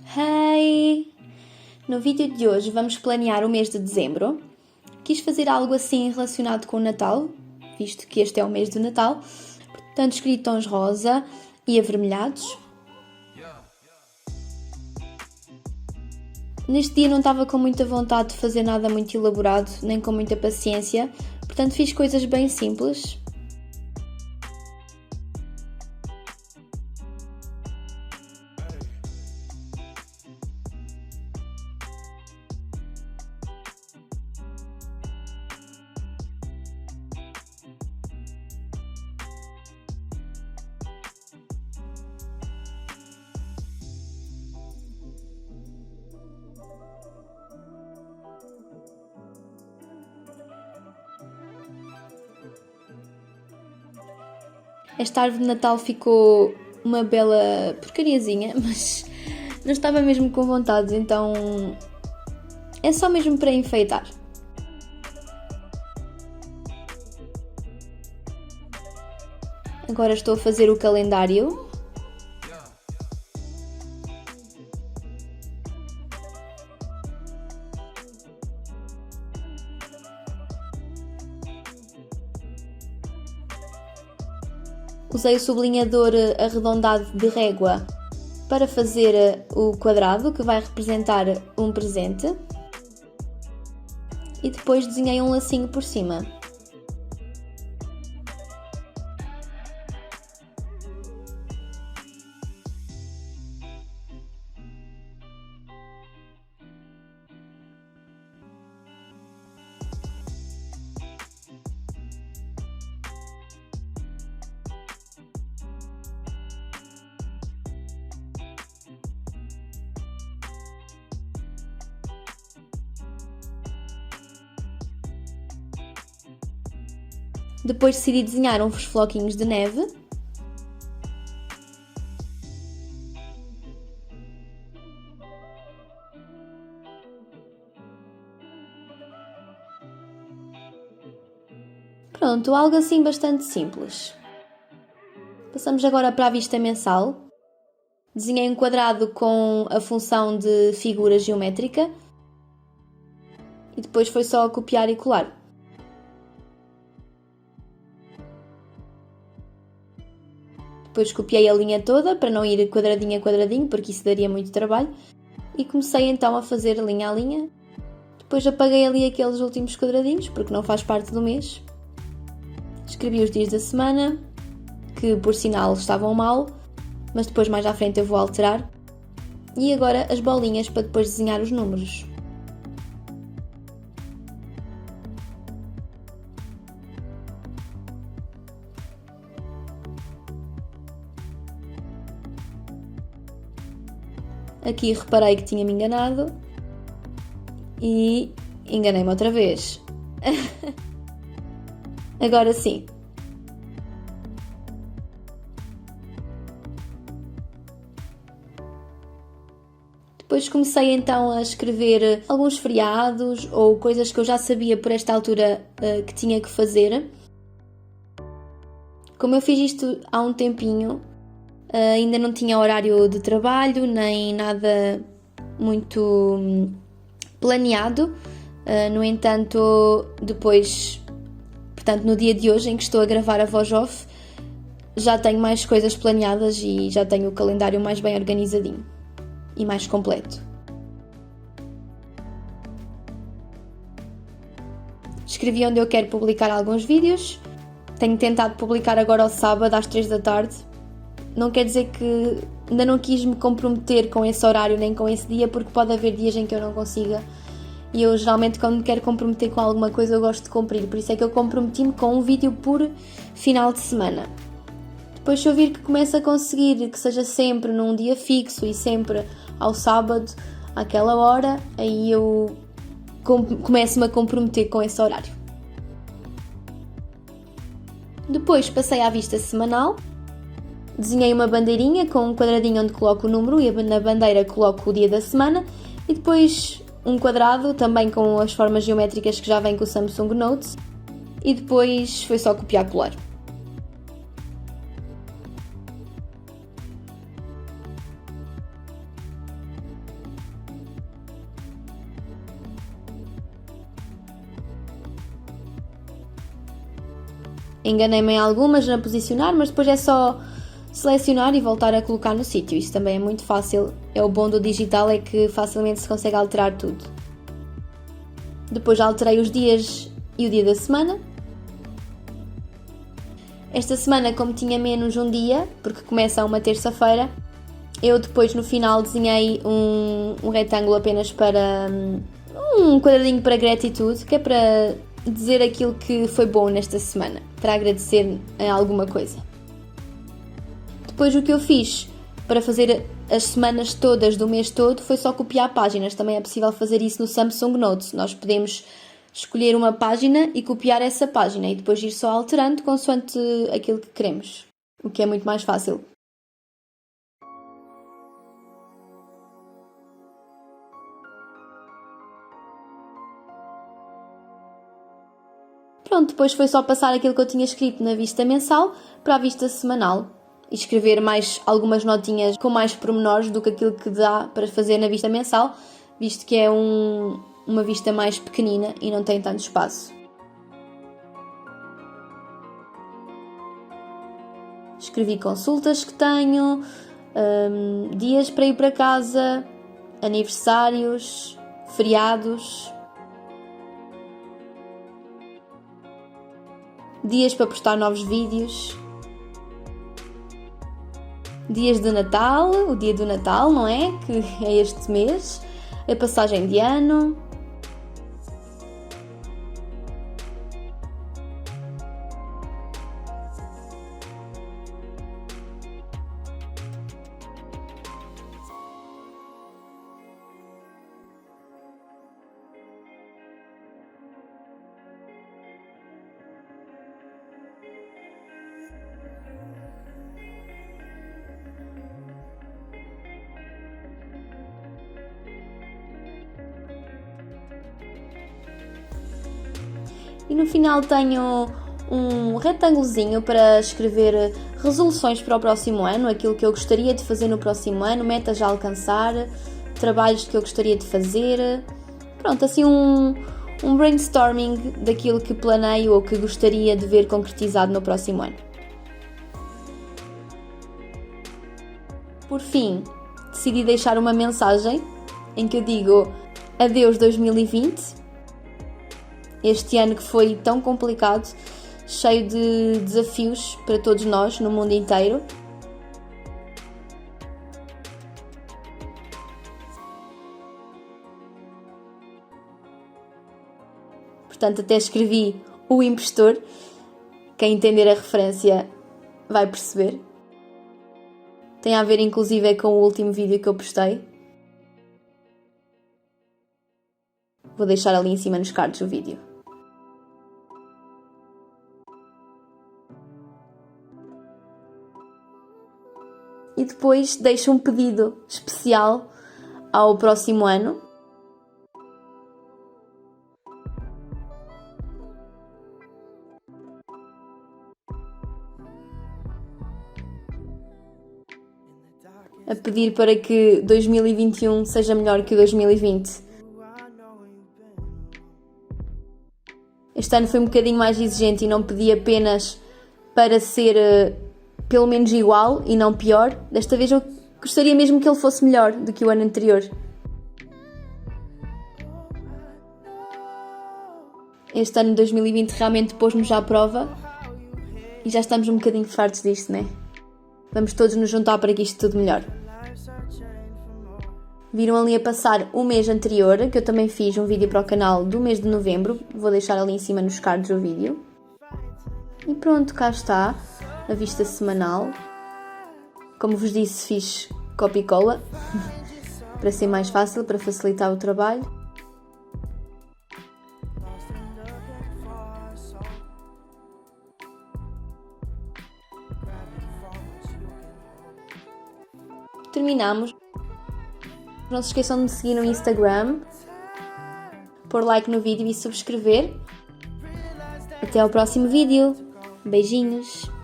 Hey! No vídeo de hoje vamos planear o mês de dezembro. Quis fazer algo assim relacionado com o Natal, visto que este é o mês do Natal. Portanto, escolhi tons rosa e avermelhados. Neste dia não estava com muita vontade de fazer nada muito elaborado, nem com muita paciência, portanto fiz coisas bem simples. Esta árvore de Natal ficou uma bela porcariazinha, mas não estava mesmo com vontade, então é só mesmo para enfeitar. Agora estou a fazer o calendário. Usei o sublinhador arredondado de régua para fazer o quadrado que vai representar um presente e depois desenhei um lacinho por cima. Depois decidi desenhar uns floquinhos de neve. Pronto, algo assim bastante simples. Passamos agora para a vista mensal. Desenhei um quadrado com a função de figura geométrica e depois foi só copiar e colar. Depois copiei a linha toda para não ir quadradinho a quadradinho, porque isso daria muito trabalho. E comecei então a fazer linha a linha. Depois apaguei ali aqueles últimos quadradinhos, porque não faz parte do mês. Escrevi os dias da semana, que por sinal estavam mal, mas depois mais à frente eu vou alterar. E agora as bolinhas para depois desenhar os números. Aqui reparei que tinha-me enganado e enganei-me outra vez. Agora sim. Depois comecei então a escrever alguns feriados ou coisas que eu já sabia por esta altura que tinha que fazer. Como eu fiz isto há um tempinho, ainda não tinha horário de trabalho, nem nada muito planeado. No entanto, depois, portanto, no dia de hoje em que estou a gravar a voz off, já tenho mais coisas planeadas e já tenho o calendário mais bem organizadinho e mais completo. Escrevi onde eu quero publicar alguns vídeos. Tenho tentado publicar agora ao sábado às 3 da tarde. Não quer dizer que ainda não quis me comprometer com esse horário nem com esse dia, porque pode haver dias em que eu não consiga. E eu geralmente quando me quero comprometer com alguma coisa eu gosto de cumprir. Por isso é que eu comprometi-me com um vídeo por final de semana. Depois se eu vir que começo a conseguir que seja sempre num dia fixo e sempre ao sábado, àquela hora, aí eu começo-me a comprometer com esse horário. Depois passei à vista semanal. Desenhei uma bandeirinha com um quadradinho onde coloco o número e na bandeira coloco o dia da semana e depois um quadrado também com as formas geométricas que já vem com o Samsung Note e depois foi só copiar e colar. Enganei-me em algumas a posicionar, mas depois é só selecionar e voltar a colocar no sítio. Isso também é muito fácil. É o bom do digital, é que facilmente se consegue alterar tudo. Depois alterei os dias e o dia da semana. Esta semana, como tinha menos um dia, porque começa uma terça-feira, eu depois no final desenhei um retângulo apenas para um quadradinho para gratitude, que é para dizer aquilo que foi bom nesta semana, para agradecer em alguma coisa. Depois o que eu fiz para fazer as semanas todas do mês todo foi só copiar páginas. Também é possível fazer isso no Samsung Notes. Nós podemos escolher uma página e copiar essa página e depois ir só alterando consoante aquilo que queremos, o que é muito mais fácil. Pronto, depois foi só passar aquilo que eu tinha escrito na vista mensal para a vista semanal e escrever mais algumas notinhas com mais pormenores do que aquilo que dá para fazer na vista mensal, visto que é uma vista mais pequenina e não tem tanto espaço. Escrevi consultas que tenho, dias para ir para casa, aniversários, feriados, dias para postar novos vídeos, dias de Natal, o dia do Natal, não é? Que é este mês, a passagem de ano. E no final tenho um retângulozinho para escrever resoluções para o próximo ano, aquilo que eu gostaria de fazer no próximo ano, metas a alcançar, trabalhos que eu gostaria de fazer. Pronto, assim um brainstorming daquilo que planeio ou que gostaria de ver concretizado no próximo ano. Por fim, decidi deixar uma mensagem em que eu digo adeus 2020. Este ano que foi tão complicado, cheio de desafios para todos nós no mundo inteiro. Portanto, até escrevi o impostor. Quem entender a referência vai perceber. Tem a ver inclusive com o último vídeo que eu postei. Vou deixar ali em cima nos cards o vídeo. E depois deixo um pedido especial ao próximo ano. A pedir para que 2021 seja melhor que 2020. Este ano foi um bocadinho mais exigente e não pedi apenas para ser pelo menos igual e não pior. Desta vez eu gostaria mesmo que ele fosse melhor do que o ano anterior. Este ano de 2020 realmente pôs-nos à prova e já estamos um bocadinho fartos disto, né? Vamos todos nos juntar para que isto tudo melhore. Viram ali a passar o mês anterior, que eu também fiz um vídeo para o canal do mês de novembro. Vou deixar ali em cima nos cards o vídeo. E pronto, cá está a vista semanal. Como vos disse, fiz copia e cola para ser mais fácil, para facilitar o trabalho. Terminamos. Não se esqueçam de me seguir no Instagram, pôr like no vídeo e subscrever. Até ao próximo vídeo. Beijinhos!